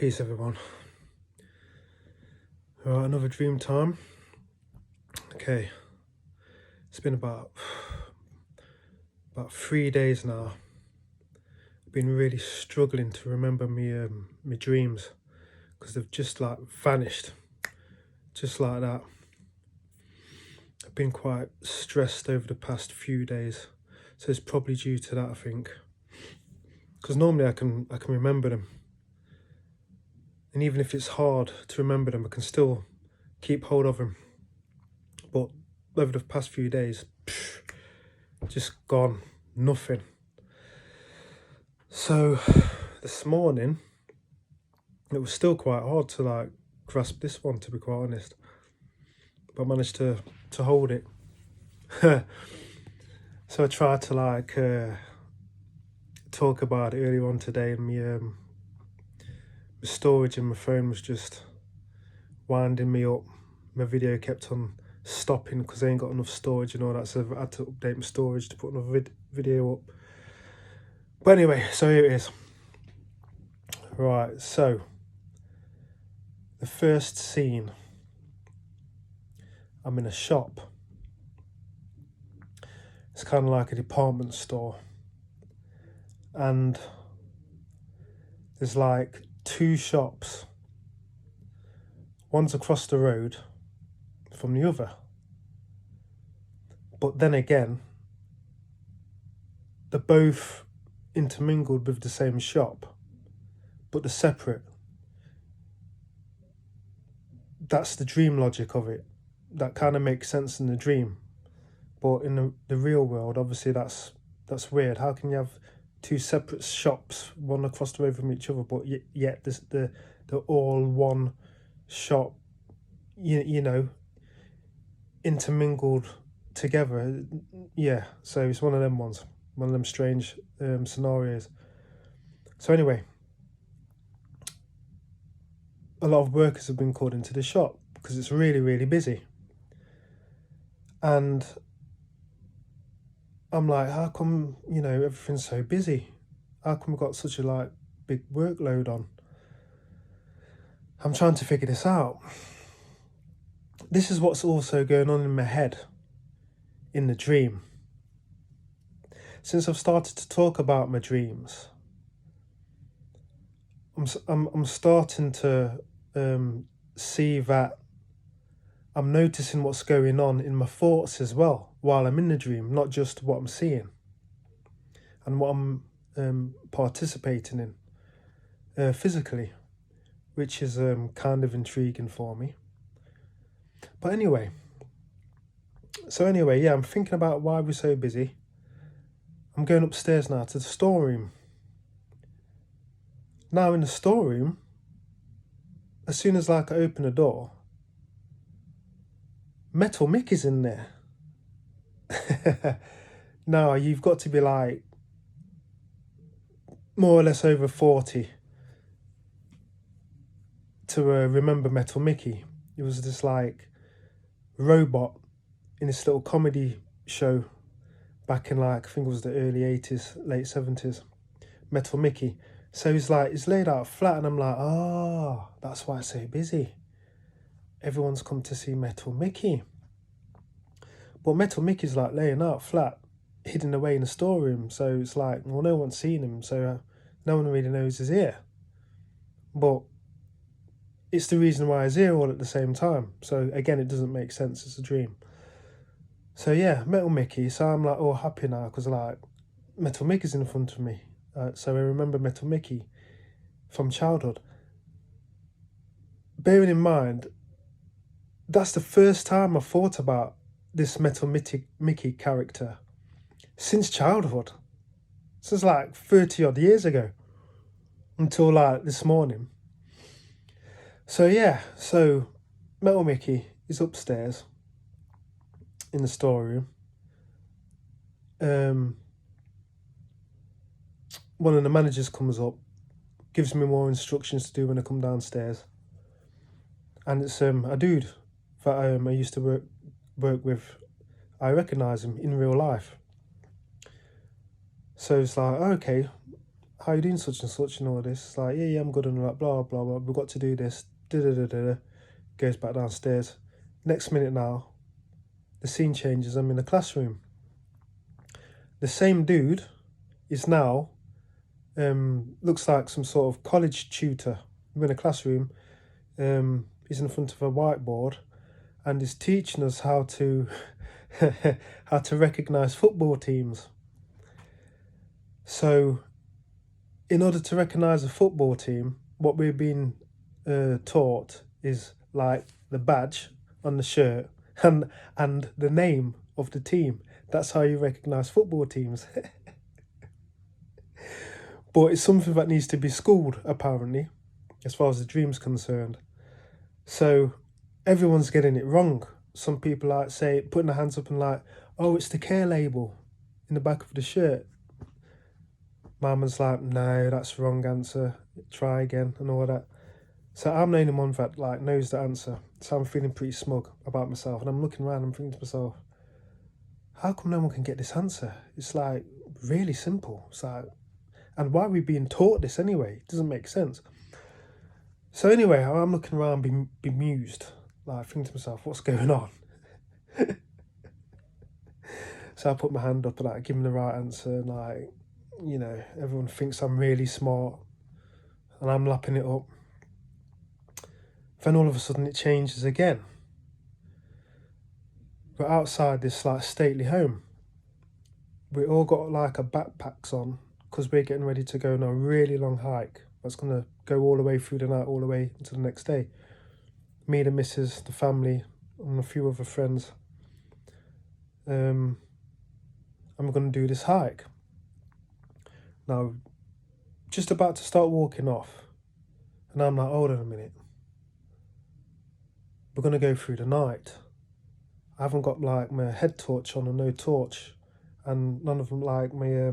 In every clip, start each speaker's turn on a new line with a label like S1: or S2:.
S1: Peace, everyone. Right, another dream time. Okay, it's been about 3 days now. I've been really struggling to remember my dreams because they've just like vanished, just like that. I've been quite stressed over the past few days, so it's probably due to that, I think. Because normally I can remember them, and even if it's hard to remember them, I can still keep hold of them. But over the past few days, just gone, nothing. So this morning, it was still quite hard to like grasp this one, to be quite honest. But I managed to hold it. So I tried to like talk about it earlier on today, and my storage in my phone was just winding me up. My video kept on stopping because I ain't got enough storage and all that, so I had to update my storage to put another video up. But anyway, so here it is. Right, so the first scene, I'm in a shop. It's kind of like a department store, and there's like two shops. One's across the road from the other, but then again, they're both intermingled with the same shop, but they're separate. That's the dream logic of it. That kind of makes sense in the dream, but in the real world, obviously that's weird. How can you have two separate shops, one across the road from each other, but yet they're all one shop, you know, intermingled together? Yeah, so it's one of them ones, one of them strange scenarios. So anyway, a lot of workers have been called into the shop because it's really, really busy. And I'm like, how come, everything's so busy? How come we've got such a like big workload on? I'm trying to figure this out. This is what's also going on in my head in the dream. Since I've started to talk about my dreams, I'm starting to see that I'm noticing what's going on in my thoughts as well while I'm in the dream, not just what I'm seeing and what I'm participating in physically, which is kind of intriguing for me. But anyway, yeah, I'm thinking about why we're so busy. I'm going upstairs now to the storeroom. Now in the storeroom, as soon as like I open the door, Metal Mickey's in there. Now you've got to be like more or less over 40 to remember Metal Mickey. It was this like robot in this little comedy show back in like, I think it was the early 80s, late 70s, Metal Mickey. So he's laid out flat, and I'm like, that's why it's so busy. Everyone's come to see Metal Mickey. But Metal Mickey's like laying out flat, hidden away in the storeroom. So it's like, well, no one's seen him, so no one really knows he's here. But it's the reason why he's here all at the same time. So again, it doesn't make sense. It's a dream. So yeah, Metal Mickey. So I'm like all happy now because like Metal Mickey's in front of me. So I remember Metal Mickey from childhood. Bearing in mind, that's the first time I thought about this Metal Mickey character since childhood. Since like 30 odd years ago until like this morning. So yeah, so Metal Mickey is upstairs in the storeroom. One of the managers comes up, gives me more instructions to do when I come downstairs. And it's a dude that I used to work with. I recognise him in real life. So it's like, okay, how you doing, such and such, and all this. It's like, yeah, I'm good, and like, blah, blah, blah, we've got to do this, da-da-da-da. Goes back downstairs. Next minute now, the scene changes, I'm in the classroom. The same dude is now, looks like some sort of college tutor. We're in a classroom, he's in front of a whiteboard, and is teaching us how to how to recognise football teams. So, in order to recognise a football team, what we've been taught is like the badge on the shirt and the name of the team. That's how you recognise football teams. But it's something that needs to be schooled, apparently, as far as the dream's concerned. So everyone's getting it wrong. Some people like say, putting their hands up and like, oh, it's the care label in the back of the shirt. Mama's like, no, that's the wrong answer. Try again and all that. So I'm the only one that like knows the answer. So I'm feeling pretty smug about myself. And I'm looking around and thinking to myself, how come no one can get this answer? It's like really simple. It's like, and why are we being taught this anyway? It doesn't make sense. So anyway, I'm looking around bemused, like thinking to myself, what's going on? So I put my hand up and like give him the right answer, and like, you know, everyone thinks I'm really smart, and I'm lapping it up. Then all of a sudden it changes again. We're outside this like stately home. We all got like our backpacks on because we're getting ready to go on a really long hike that's going to go all the way through the night, all the way into the next day. Me, the missus, the family, and a few other friends. I'm going to do this hike. Now, just about to start walking off, and I'm like, hold on a minute. We're going to go through the night. I haven't got like my head torch on or no torch, and none of them like my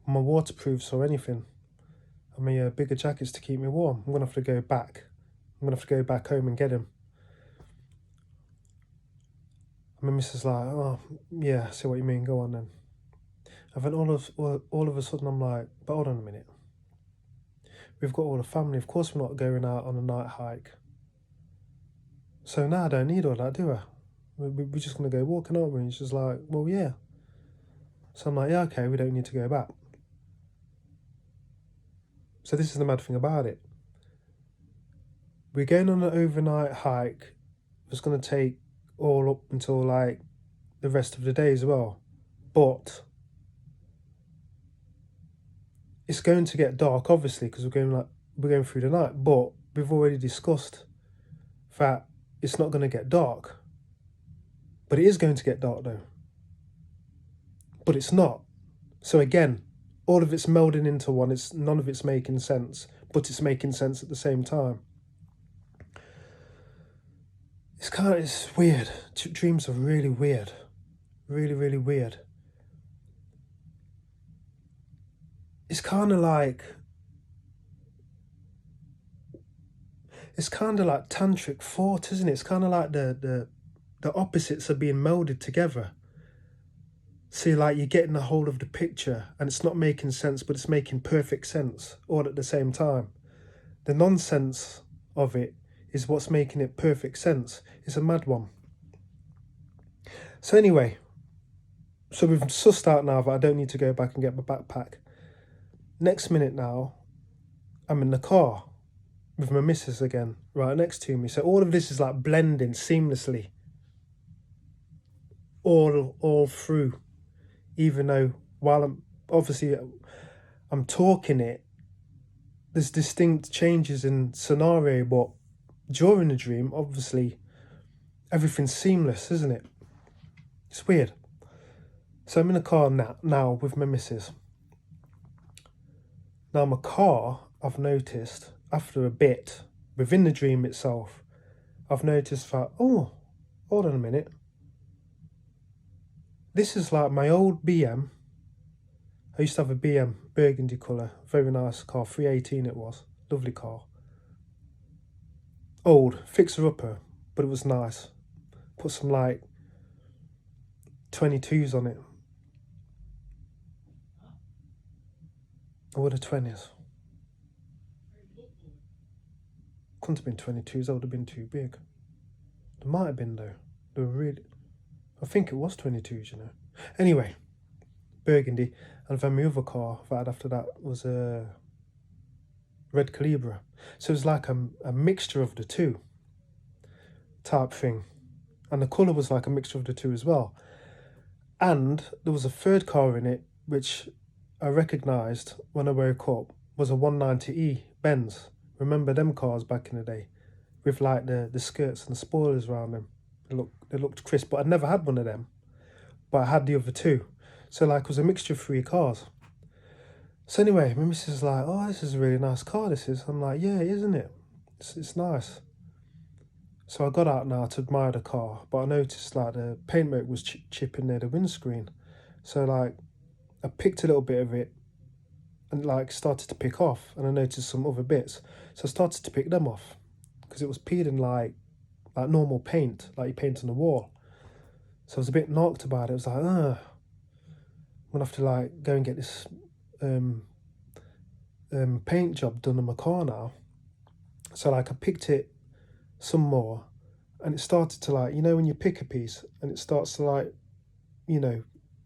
S1: waterproofs or anything, and my bigger jackets to keep me warm. I'm going to have to go back. I'm going to have to go back home and get him. And my missus like, oh, yeah, I see what you mean, go on then. And then all of a sudden I'm like, but hold on a minute. We've got all the family, of course we're not going out on a night hike. So now I don't need all that, do I? We're just going to go walking, aren't we? And she's like, well, yeah. So I'm like, yeah, okay, we don't need to go back. So this is the mad thing about it. We're going on an overnight hike. It's going to take all up until like the rest of the day as well. But it's going to get dark, obviously, because we're going through the night. But we've already discussed that it's not going to get dark. But it is going to get dark though. But it's not. So again, all of it's melding into one. None of it's making sense, but it's making sense at the same time. It's weird. Dreams are really weird. Really, really weird. It's kind of like tantric thought, isn't it? It's kind of like the opposites are being melded together. See, like you're getting a hold of the picture and it's not making sense, but it's making perfect sense all at the same time. The nonsense of it is what's making it perfect sense. It's a mad one. So anyway, so we've sussed out now that I don't need to go back and get my backpack. Next minute now, I'm in the car with my missus again, right next to me. So all of this is like blending seamlessly all through. Even though while I'm talking it, there's distinct changes in scenario, but during the dream, obviously, everything's seamless, isn't it? It's weird. So I'm in a car now with my missus. Now my car, I've noticed, after a bit, within the dream itself, I've noticed that, oh, hold on a minute. This is like my old BM. I used to have a BM, burgundy colour, very nice car, 318 it was, lovely car. Old, fixer-upper, but it was nice. Put some like 22s on it. Or the 20s. Couldn't have been 22s, that would have been too big. There might have been though. They were really, I think it was 22s, you know. Anyway, burgundy. And then my other car that I had after that was a red Calibra. So it was like a mixture of the two type thing. And the colour was like a mixture of the two as well. And there was a third car in it, which I recognised when I woke up, was a 190E Benz. Remember them cars back in the day? With like the skirts and the spoilers around them. They looked crisp, but I'd never had one of them. But I had the other two. So like it was a mixture of 3 cars. So anyway, my missus is like, oh, this is a really nice car, this is. I'm like, yeah, isn't it? It's nice. So I got out now to admire the car, but I noticed like the paintwork was chipping near the windscreen. So like I picked a little bit of it and like started to pick off, and I noticed some other bits. So I started to pick them off because it was peeling like normal paint, like you paint on the wall. So I was a bit knocked about it. I was like, I'm gonna have to like go and get this paint job done on my car now. So like I picked it some more, and it started to like, you know, when you pick a piece and it starts to like, you know,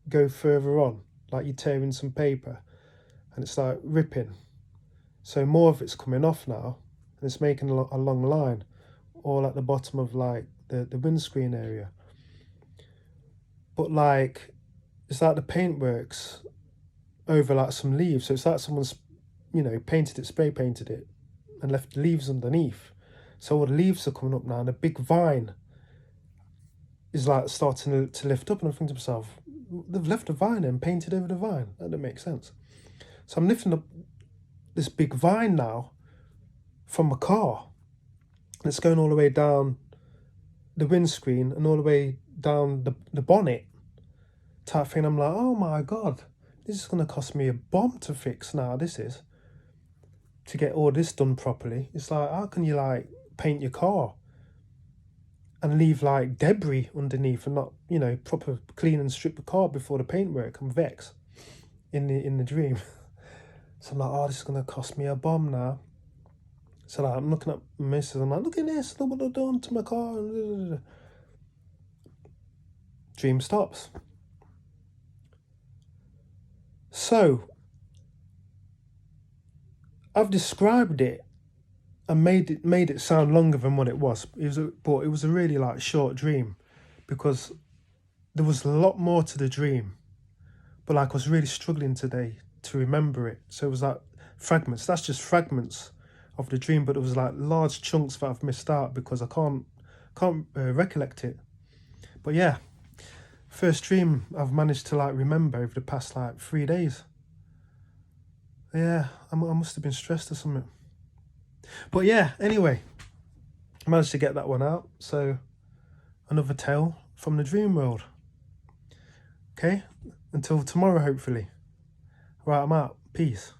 S1: go further on, like you're tearing some paper and it's like ripping. So more of it's coming off now, and it's making a long line all at the bottom of like the windscreen area. But like it's like the paint works over like some leaves, so it's like someone's, you know, spray painted it and left leaves underneath. So all the leaves are coming up now, and a big vine is like starting to lift up, and I'm thinking to myself, they've left a vine and painted over the vine. That doesn't make sense. So I'm lifting up this big vine now from my car. And it's going all the way down the windscreen and all the way down the bonnet type thing. I'm like, oh my God, this is going to cost me a bomb to fix now, this is. To get all this done properly. It's like, how can you like paint your car and leave like debris underneath and not, you know, proper clean and strip the car before the paintwork? I'm vexed in the dream. So I'm like, oh, this is going to cost me a bomb now. So like, I'm looking at my missus, I'm like, look at this, look what I've done to my car. Dream stops. So I've described it and made it sound longer than what it was. But it was a really like short dream, because there was a lot more to the dream. But like I was really struggling today to remember it. So it was like fragments. That's just fragments of the dream, but it was like large chunks that I've missed out because I can't recollect it. But yeah, first dream I've managed to like remember over the past like 3 days. Yeah, I must have been stressed or something. But yeah, anyway, I managed to get that one out. So another tale from the dream world. Okay, until tomorrow hopefully. Right, I'm out. Peace.